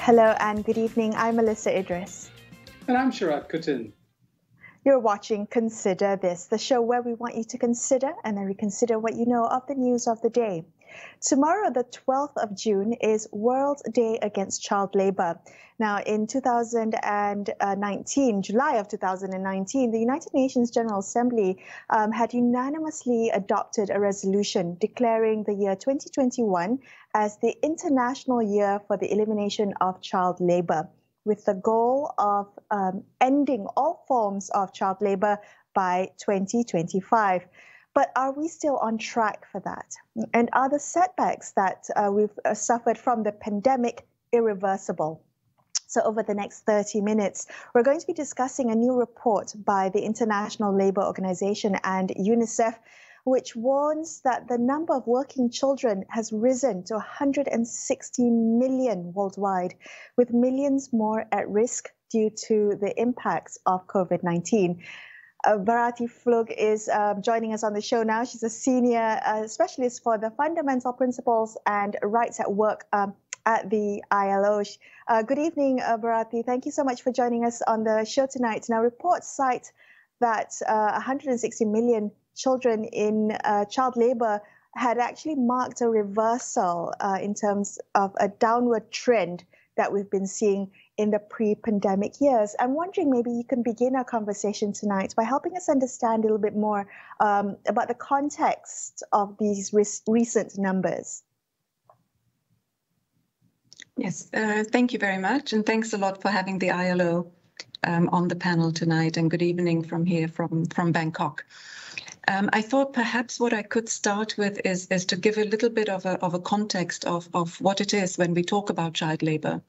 Hello and good evening. I'm Melisa Idris. And I'm Sharaad Kuttan. You're watching Consider This, the show where we want you to consider and then reconsider what you know of the news of the day. Tomorrow, the 12th of June, is World Day Against Child Labour. Now, in 2019, July of 2019, the United Nations General Assembly had unanimously adopted a resolution declaring the year 2021 as the International Year for the Elimination of Child Labour, with the goal of ending all forms of child labour by 2025. But are we still on track for that? And are the setbacks that we've suffered from the pandemic irreversible? So over the next 30 minutes, we're going to be discussing a new report by the International Labour Organization and UNICEF, which warns that the number of working children has risen to 160 million worldwide, with millions more at risk due to the impacts of COVID-19. Bharati Pflug is joining us on the show now. She's a senior specialist for the fundamental principles and rights at work at the ILO. Good evening, Bharati. Thank you so much for joining us on the show tonight. Now, reports cite that 160 million children in child labour had actually marked a reversal in terms of a downward trend that we've been seeing in the pre-pandemic years. I'm wondering maybe you can begin our conversation tonight by helping us understand a little bit more about the context of these recent numbers. Yes, thank you very much. And thanks a lot for having the ILO on the panel tonight. And good evening from here, from Bangkok. I thought perhaps what I could start with is to give a little bit of a context of what it is when we talk about child labour.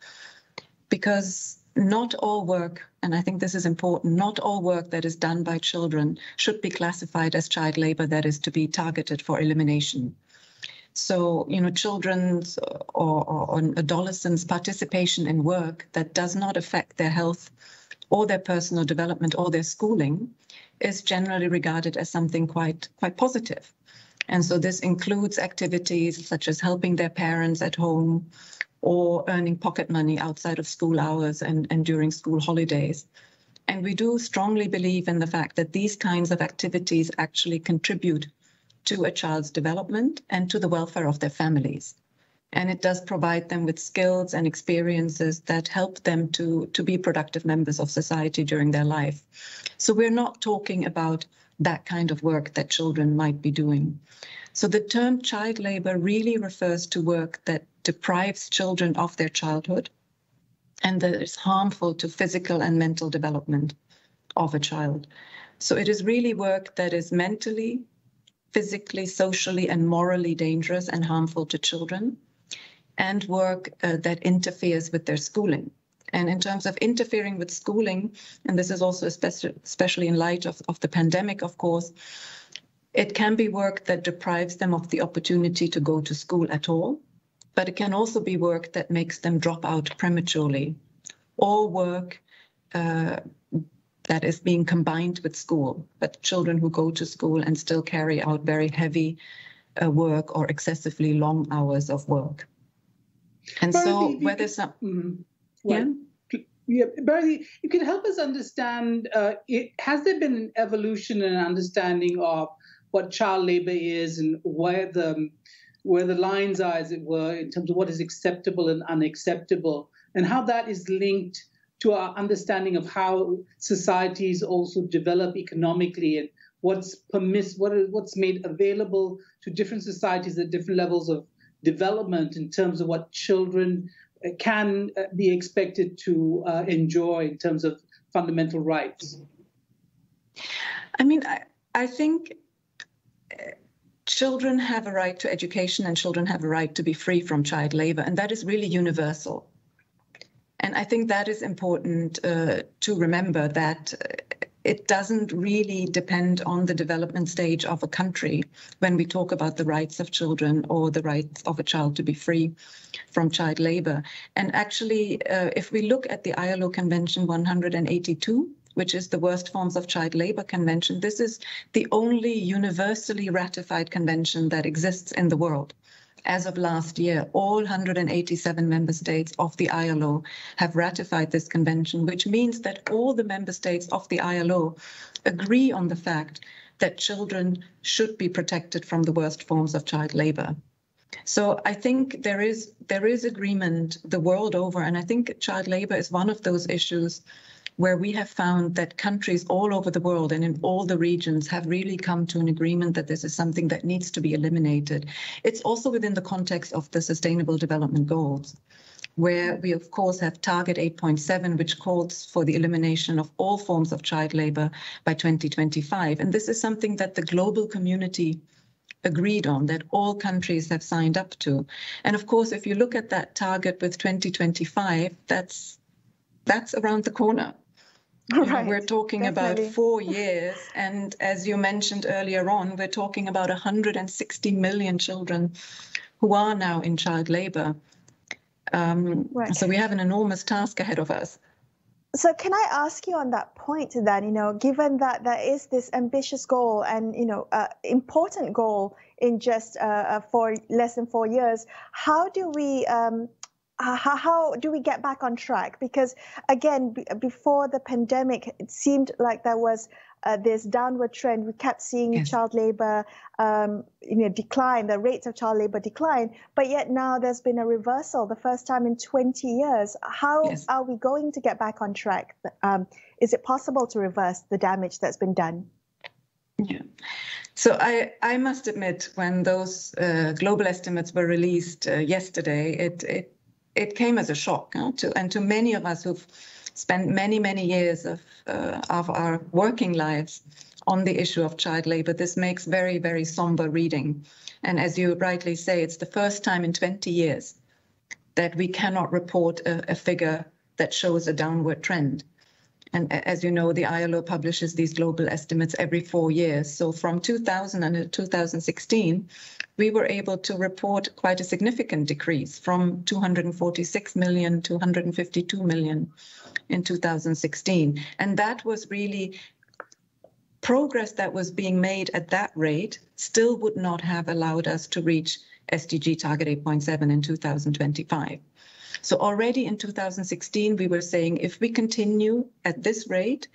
Because not all work, and I think this is important, not all work that is done by children should be classified as child labour that is to be targeted for elimination. So, you know, children's or adolescents' participation in work that does not affect their health or their personal development or their schooling is generally regarded as something quite positive. And so this includes activities such as helping their parents at home or earning pocket money outside of school hours and during school holidays. And we do strongly believe in the fact that these kinds of activities actually contribute to a child's development and to the welfare of their families. And it does provide them with skills and experiences that help them to be productive members of society during their life. So we're not talking about that kind of work that children might be doing. So the term child labor really refers to work that deprives children of their childhood and that is harmful to physical and mental development of a child. So it is really work that is mentally, physically, socially, and morally dangerous and harmful to children, and work that interferes with their schooling. And in terms of interfering with schooling, and this is also especially in light of the pandemic, of course, it can be work that deprives them of the opportunity to go to school at all, but it can also be work that makes them drop out prematurely, or work that is being combined with school, but children who go to school and still carry out very heavy work or excessively long hours of work. And so whether some... Bharati, you can help us understand, has there been an evolution and understanding of what child labor is and where the lines are, as it were, in terms of what is acceptable and unacceptable, and how that is linked to our understanding of how societies also develop economically and what's made available to different societies at different levels of development in terms of what children can be expected to enjoy in terms of fundamental rights? I mean, I think children have a right to education and children have a right to be free from child labor, and that is really universal. And I think that is important to remember, that it doesn't really depend on the development stage of a country when we talk about the rights of children or the rights of a child to be free from child labor. And actually, if we look at the ILO Convention 182, which is the worst forms of child labor convention, this is the only universally ratified convention that exists in the world. as of last year, all 187 member states of the ILO have ratified this convention, which means that all the member states of the ILO agree on the fact that children should be protected from the worst forms of child labor. So I think there is agreement the world over, and I think child labor is one of those issues where we have found that countries all over the world and in all the regions have really come to an agreement that this is something that needs to be eliminated. It's also within the context of the Sustainable Development Goals, where we, of course, have Target 8.7, which calls for the elimination of all forms of child labor by 2025. And this is something that the global community agreed on, that all countries have signed up to. And of course, if you look at that target with 2025, that's around the corner. Right. We're talking Definitely. about 4 years. And as you mentioned earlier on, we're talking about 160 million children who are now in child labor. Right. So we have an enormous task ahead of us. So can I ask you on that point then, given that there is this ambitious goal and, important goal in just for less than 4 years, how do we get back on track? Because again, before the pandemic, it seemed like there was this downward trend. We kept seeing Yes. child labor, decline, the rates of child labor decline. But yet now there's been a reversal, the first time in 20 years. How Yes. are we going to get back on track? Is it possible to reverse the damage that's been done? Yeah. So I must admit, when those global estimates were released yesterday, it came as a shock to many of us who've spent many years of our working lives on the issue of child labor. This makes very, very somber reading. And as you rightly say, it's the first time in 20 years that we cannot report a figure that shows a downward trend. And as you know, the ILO publishes these global estimates every 4 years. So from 2000 and 2016, we were able to report quite a significant decrease from 246 million to 152 million in 2016. And that was really progress that was being made at that rate still would not have allowed us to reach SDG target 8.7 in 2025. So already in 2016, we were saying if we continue at this rate,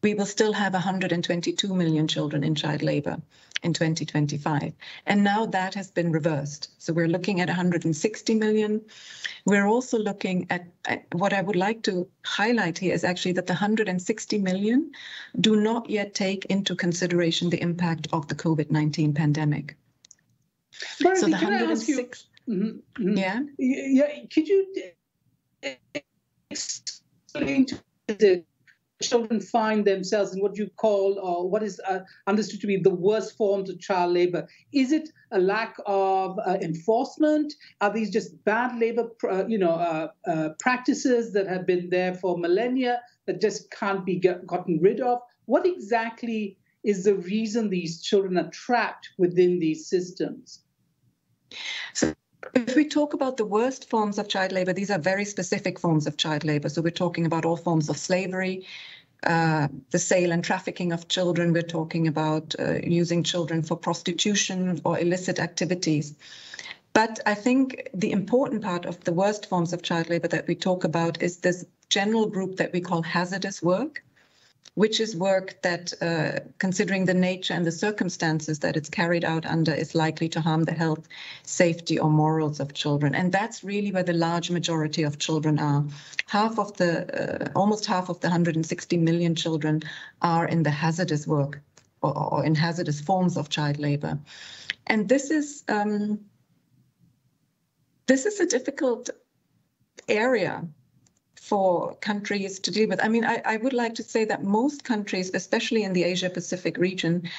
we will still have 122 million children in child labor in 2025. And now that has been reversed. So we're looking at 160 million. We're also looking at what I would like to highlight here is actually that the 160 million do not yet take into consideration the impact of the COVID-19 pandemic. Bharati, So the can I ask you? 106. Yeah. Yeah. Yeah. Could you explain to the children find themselves in what you call, or what is understood to be the worst forms of child labor? Is it a lack of enforcement? Are these just bad labor, practices that have been there for millennia that just can't be gotten rid of? What exactly is the reason these children are trapped within these systems? So if we talk about the worst forms of child labor, these are very specific forms of child labor. So we're talking about all forms of slavery, the sale and trafficking of children. We're talking about using children for prostitution or illicit activities. But I think the important part of the worst forms of child labor that we talk about is this general group that we call hazardous work, which is work that, considering the nature and the circumstances that it's carried out under, is likely to harm the health, safety, or morals of children. And that's really where the large majority of children are. Almost half of the 160 million children are in the hazardous work or in hazardous forms of child labor. And this is a difficult area for countries to deal with. I mean, I would like to say that most countries, especially in the Asia-Pacific region,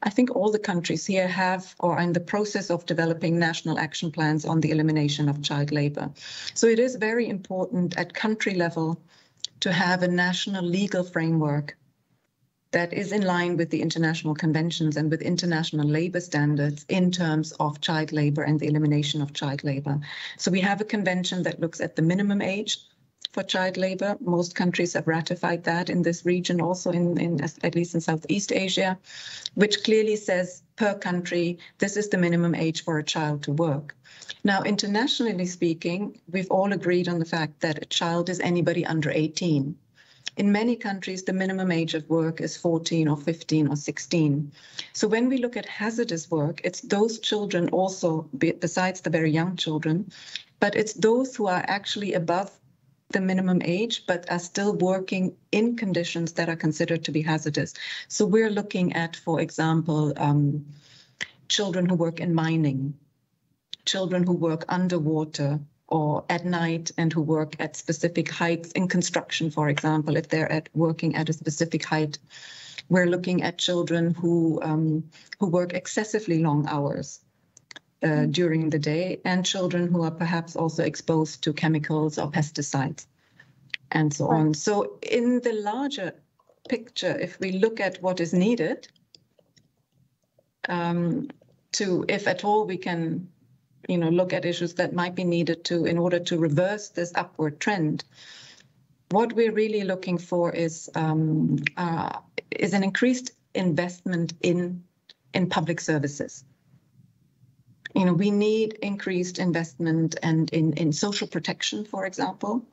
I think all the countries here have or are in the process of developing national action plans on the elimination of child labor. So it is very important at country level to have a national legal framework that is in line with the international conventions and with international labor standards in terms of child labor and the elimination of child labor. So we have a convention that looks at the minimum age for child labor. Most countries have ratified that in this region, also in at least in Southeast Asia, which clearly says per country, this is the minimum age for a child to work. Now, internationally speaking, we've all agreed on the fact that a child is anybody under 18. In many countries, the minimum age of work is 14 or 15 or 16. So when we look at hazardous work, it's those children also, besides the very young children, but it's those who are actually above the minimum age, but are still working in conditions that are considered to be hazardous. So we're looking at, for example, children who work in mining, children who work underwater or at night and who work at specific heights in construction, for example, if they're working at a specific height. We're looking at children who work excessively long hours during the day, and children who are perhaps also exposed to chemicals or pesticides and so on. So in the larger picture, if we look at what is needed if at all we can look at issues that might be needed in order to reverse this upward trend. What we're really looking for is an increased investment in public services. We need increased investment and in social protection, for example.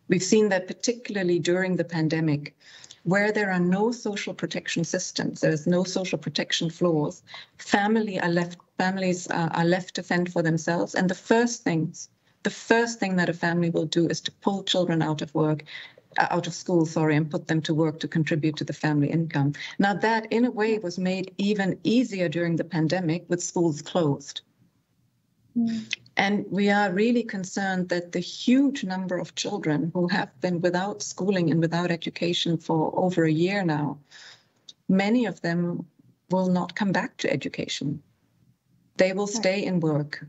We've seen that particularly during the pandemic, where there are no social protection systems, there's no social protection floors, families are left to fend for themselves. And the first thing that a family will do is to pull children out of school, and put them to work to contribute to the family income. Now that in a way was made even easier during the pandemic with schools closed. And we are really concerned that the huge number of children who have been without schooling and without education for over a year now, many of them will not come back to education. They will stay in work.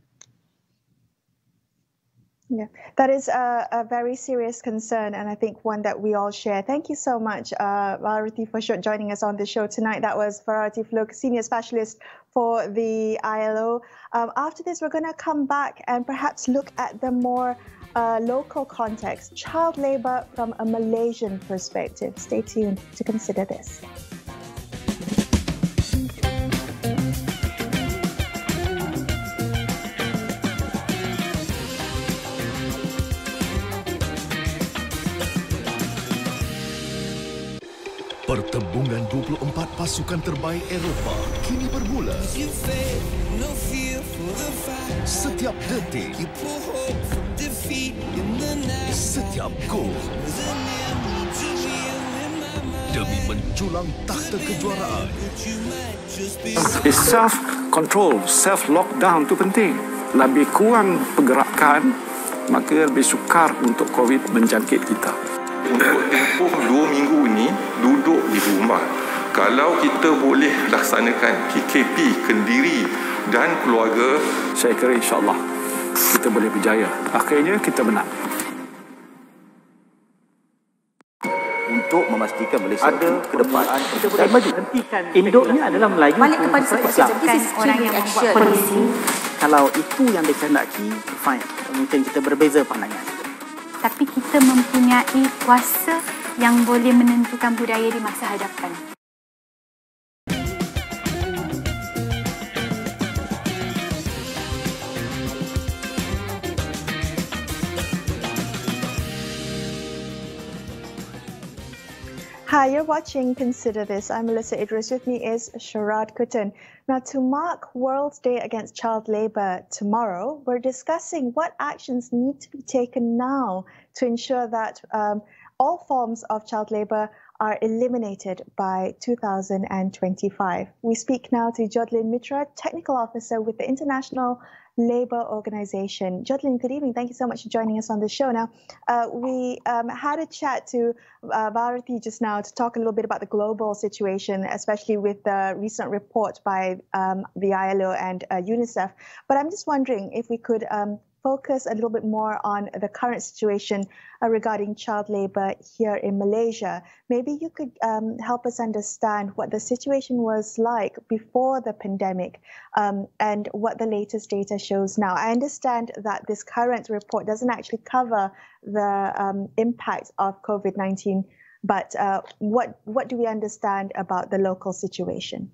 Yeah, that is a very serious concern, and I think one that we all share. Thank you so much, Bharati, for joining us on the show tonight. That was Bharati Pflug, Senior Specialist for the ILO. After this, we're going to come back and perhaps look at the more local context, child labor from a Malaysian perspective. Stay tuned to consider this. Pertembungan 24 pasukan terbaik Eropah kini bermula. Setiap detik, setiap gol demi menculang takhta kejuaraan. Self-control, self-lockdown itu penting. Lebih kurang pergerakan, maka lebih sukar untuk COVID menjangkit kita. Untuk tempoh 2 minggu ini duduk di rumah. Kalau kita boleh laksanakan KKP Kendiri dan keluarga, saya kira insya-Allah kita boleh berjaya. Akhirnya kita menang. Untuk memastikan Malaysia ada ke depan dan maju. Induknya adalah Melayu. Balik kepada sebuah orang yang membuat polisi. Kalau itu yang dikehendaki, fine. Mungkin kita berbeza pandangan. Tapi kita mempunyai kuasa yang boleh menentukan budaya di masa hadapan. Hi, you're watching Consider This. I'm Melisa. Idris. With me is Sharaad Kuttan. Now, to mark World Day Against Child Labour tomorrow, we're discussing what actions need to be taken now to ensure that all forms of child labour are eliminated by 2025. We speak now to Jodelen Mitra, Technical Officer with the International Labour Organization. Jodelen, good evening. Thank you so much for joining us on the show. Now, we had a chat to Bharati just now to talk a little bit about the global situation, especially with the recent report by the ILO and UNICEF. But I'm just wondering if we could focus a little bit more on the current situation regarding child labour here in Malaysia. Maybe you could help us understand what the situation was like before the pandemic and what the latest data shows now. I understand that this current report doesn't actually cover the impact of COVID-19, but what do we understand about the local situation?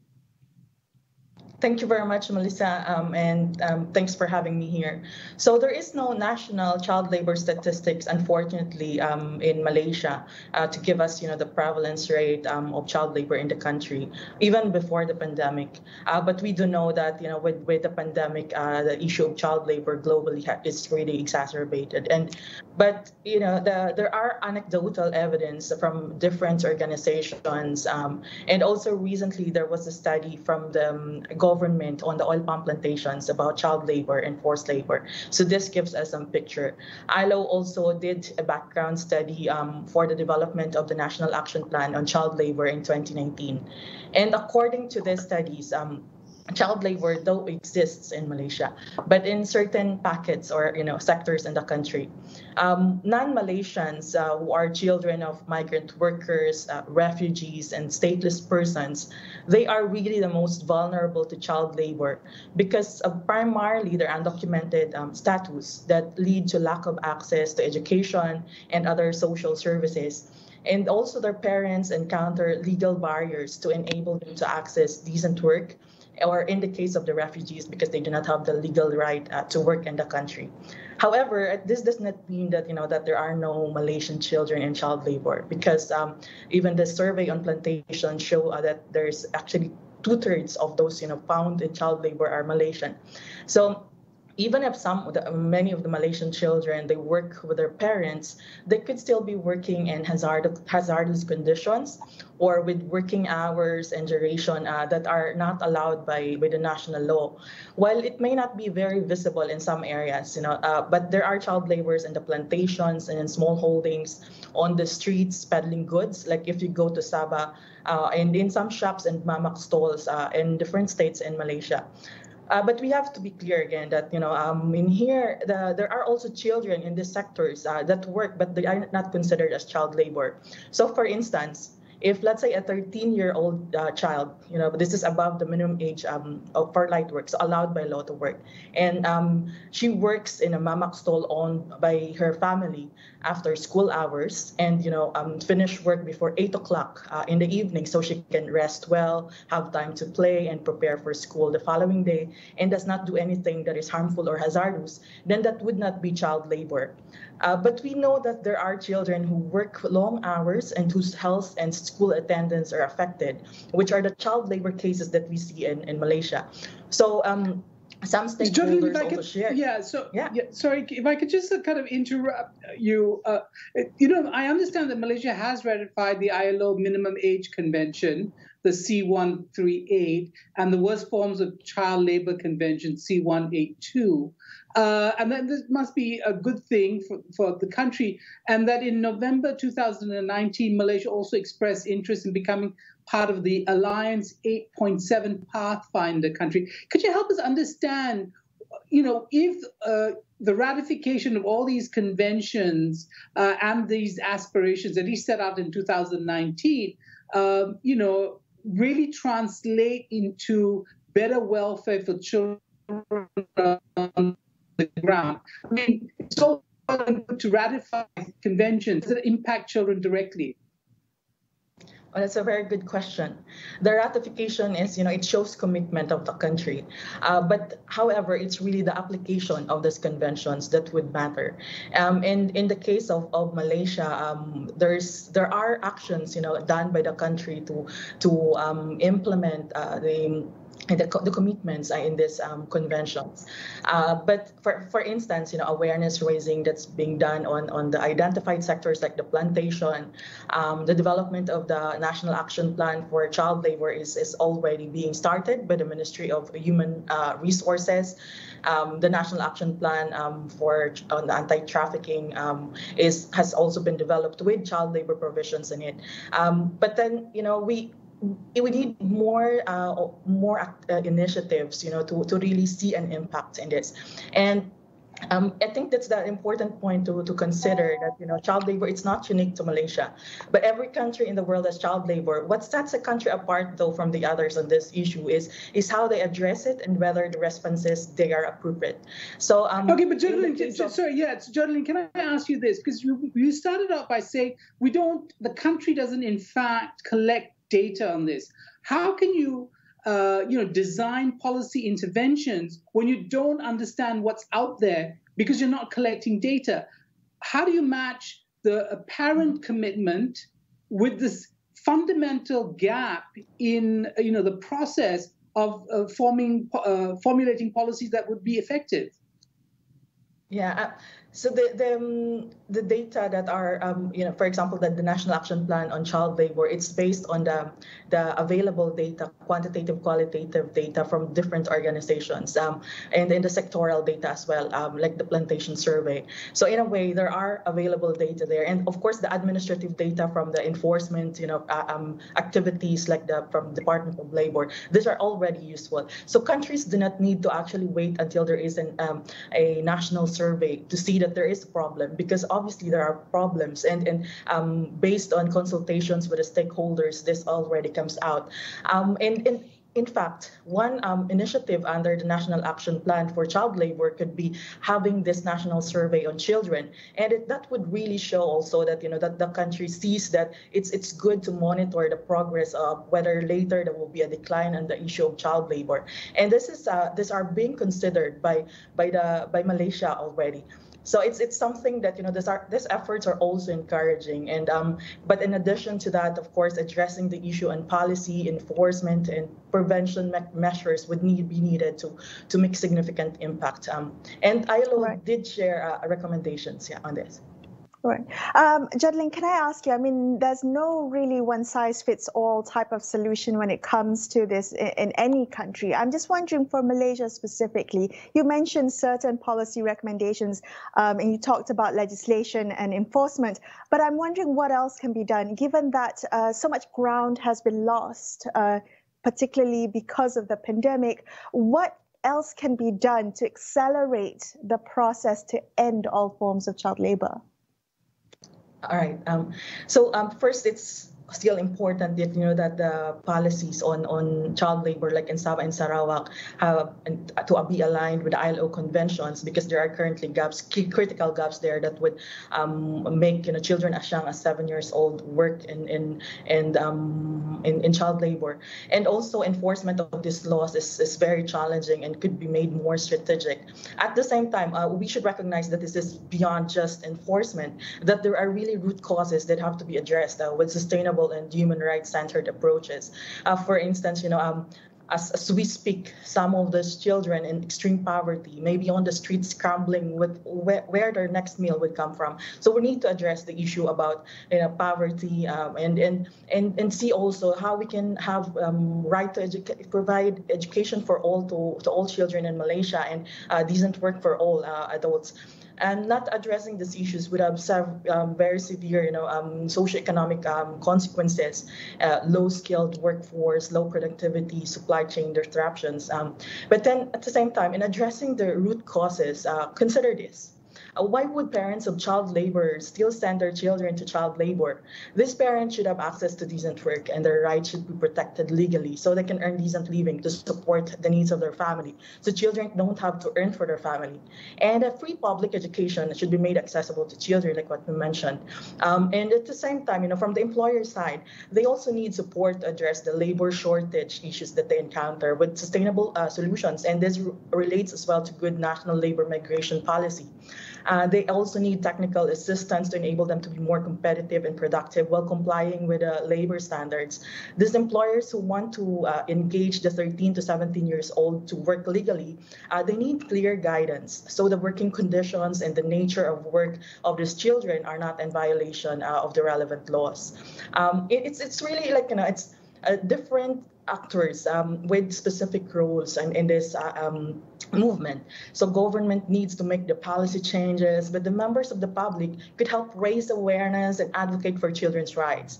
Thank you very much, Melisa, and thanks for having me here. So there is no national child labor statistics, unfortunately, in Malaysia to give us, the prevalence rate of child labor in the country, even before the pandemic. But we do know that, with the pandemic, the issue of child labor globally is really exacerbated. But there are anecdotal evidence from different organizations, and also recently there was a study from the government on the oil palm plantations about child labor and forced labor. So this gives us some picture. ILO also did a background study for the development of the National Action Plan on Child Labor in 2019. And according to these studies, child labor though exists in Malaysia, but in certain pockets or sectors in the country. Non-Malaysians who are children of migrant workers, refugees, and stateless persons, they are really the most vulnerable to child labor because of primarily their undocumented status that lead to lack of access to education and other social services. And also their parents encounter legal barriers to enable them to access decent work, or in the case of the refugees, because they do not have the legal right to work in the country. However, this does not mean that that there are no Malaysian children in child labor, because even the survey on plantation show that there's actually 2/3 of those found in child labor are Malaysian. So even if many of the Malaysian children, they work with their parents, they could still be working in hazardous conditions or with working hours and duration that are not allowed by the national law. While it may not be very visible in some areas, but there are child laborers in the plantations and in small holdings, on the streets peddling goods. Like if you go to Sabah, and in some shops and mamak stalls in different states in Malaysia. But we have to be clear again that in here there are also children in these sectors that work, but they are not considered as child labor. So, for instance, if let's say a 13-year-old child, this is above the minimum age for light work, so allowed by law to work, and she works in a mamak stall owned by her family after school hours, and finish work before 8 o'clock in the evening, so she can rest well, have time to play and prepare for school the following day, and does not do anything that is harmful or hazardous, then that would not be child labor. But we know that there are children who work long hours and whose health and school attendance are affected, which are the child labor cases that we see in Malaysia. So some stakeholders also share. Sorry, if I could just kind of interrupt you. I understand that Malaysia has ratified the ILO Minimum Age Convention, the C138, and the Worst Forms of Child Labor Convention, C182. And that this must be a good thing for the country. And that in November 2019, Malaysia also expressed interest in becoming part of the Alliance 8.7 Pathfinder country. Could you help us understand, if the ratification of all these conventions and these aspirations that he set out in 2019, really translate into better welfare for children on the ground? I mean, it's all good to ratify conventions that impact children directly. Well, that's a very good question. The ratification is, it shows commitment of the country. But however, it's really the application of these conventions that would matter. And in the case of Malaysia, there are actions, done by the country to implement the commitments in these conventions. But for instance, awareness raising that's being done on the identified sectors like the plantation, the development of the National Action Plan for Child Labor is already being started by the Ministry of Human Resources. The National Action Plan on the anti-trafficking has also been developed with child labor provisions in it. But then, we need more initiatives, to really see an impact in this. And I think that's the important point to consider, that child labor, it's not unique to Malaysia, but every country in the world has child labor. What sets a country apart though from the others on this issue is how they address it and whether the responses they are appropriate. So okay, but Jodelen, Jodelen, can I ask you this? Because you started out by saying the country doesn't in fact collect data on this. How can you design policy interventions when you don't understand what's out there because you're not collecting data? How do you match the apparent commitment with this fundamental gap in the process of formulating policies that would be effective? Yeah. So the data that are, for example, the National Action Plan on Child Labor, it's based on the available data, quantitative, qualitative data from different organizations, and then the sectoral data as well, like the plantation survey. So in a way, there are available data there, and of course, the administrative data from the enforcement, activities like from Department of Labor. These are already useful. So countries do not need to actually wait until there is a national survey to see that there is a problem, because obviously there are problems, and based on consultations with the stakeholders, this already comes out. And in fact, one initiative under the National Action Plan for Child Labor could be having this national survey on children, and that would really show also that that the country sees that it's good to monitor the progress of whether later there will be a decline on the issue of child labor, and these are being considered by Malaysia already. So it's something that these efforts are also encouraging, and but in addition to that, of course, addressing the issue on policy enforcement and prevention measures would be needed to make significant impact. And ILO did share recommendations on this. Right. Jodelen, can I ask you, I mean, there's no really one-size-fits-all type of solution when it comes to this in any country. I'm just wondering, for Malaysia specifically, you mentioned certain policy recommendations, and you talked about legislation and enforcement, but I'm wondering what else can be done, given that so much ground has been lost, particularly because of the pandemic. What else can be done to accelerate the process to end all forms of child labor? All right. So first, it's still important that that the policies on child labor, like in Sabah and Sarawak, to be aligned with the ILO conventions, because there are currently critical gaps there that would make children as young as 7 years old work in child labor. And also enforcement of these laws is very challenging and could be made more strategic. At the same time, we should recognize that this is beyond just enforcement, that there are really root causes that have to be addressed with sustainable and human rights-centered approaches. For instance, as we speak, some of those children in extreme poverty may be on the streets scrambling with where their next meal would come from. So we need to address the issue about poverty, and see also how we can have right to provide education for all to all children in Malaysia, and decent work for all adults. And not addressing these issues would have very severe, socioeconomic consequences, low-skilled workforce, low productivity, supply chain disruptions. But then at the same time, in addressing the root causes, consider this. Why would parents of child laborers still send their children to child labor? These parents should have access to decent work, and their rights should be protected legally so they can earn decent living to support the needs of their family. So children don't have to earn for their family. And a free public education should be made accessible to children, like what we mentioned. And at the same time, from the employer side, they also need support to address the labor shortage issues that they encounter with sustainable solutions. And this relates as well to good national labor migration policy. They also need technical assistance to enable them to be more competitive and productive while complying with labor standards. These employers who want to engage the 13 to 17 years old to work legally, they need clear guidance so the working conditions and the nature of work of these children are not in violation of the relevant laws. It's really like, it's different actors with specific roles in this movement. So government needs to make the policy changes, but the members of the public could help raise awareness and advocate for children's rights.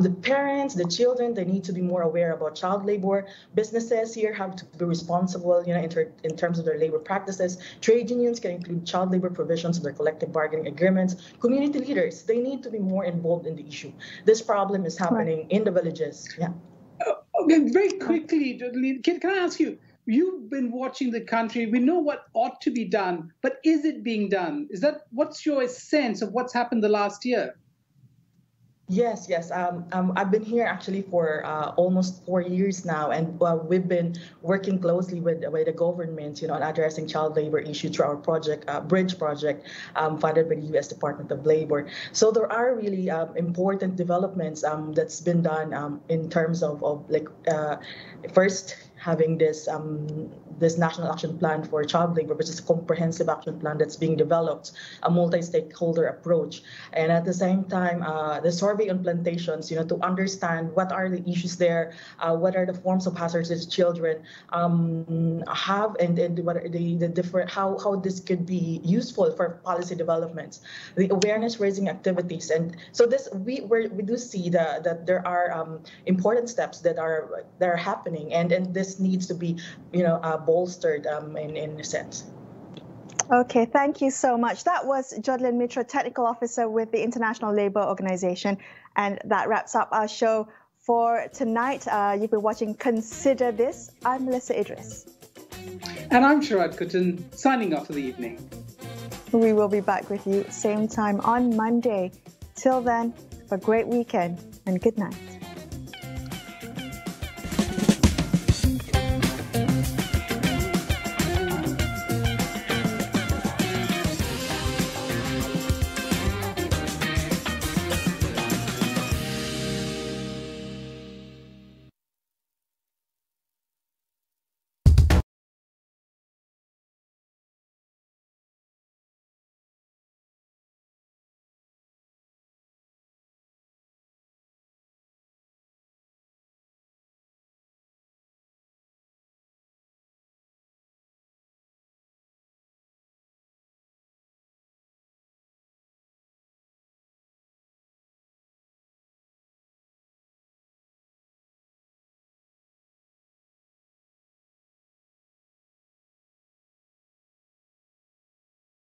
The parents, the children, they need to be more aware about child labor. Businesses here have to be responsible, in terms of their labor practices. Trade unions can include child labor provisions in their collective bargaining agreements. Community leaders, they need to be more involved in the issue. This problem is happening in the villages. Yeah. Okay, very quickly, can I ask you, you've been watching the country. We know what ought to be done, but is it being done? What's your sense of what's happened the last year? Yes. I've been here actually for almost 4 years now, and we've been working closely with the government, on addressing child labor issue through our project, Bridge project, funded by the U.S. Department of Labor. So there are really important developments that's been done in terms of first having this National Action Plan for Child Labor, which is a comprehensive action plan that's being developed, a multi-stakeholder approach. And at the same time, the survey on plantations, to understand what are the issues there, what are the forms of hazardous children have, and what are the different, how this could be useful for policy developments, the awareness raising activities. And so this, we do see that there are important steps that are happening, and this needs to be, bolstered in a sense. Okay, thank you so much. That was Jodelen Mitra, Technical Officer with the International Labour Organization. And that wraps up our show for tonight. You've been watching Consider This. I'm Melisa Idris. And I'm Sharaad Kuttan, signing off for the evening. We will be back with you same time on Monday. Till then, have a great weekend and good night.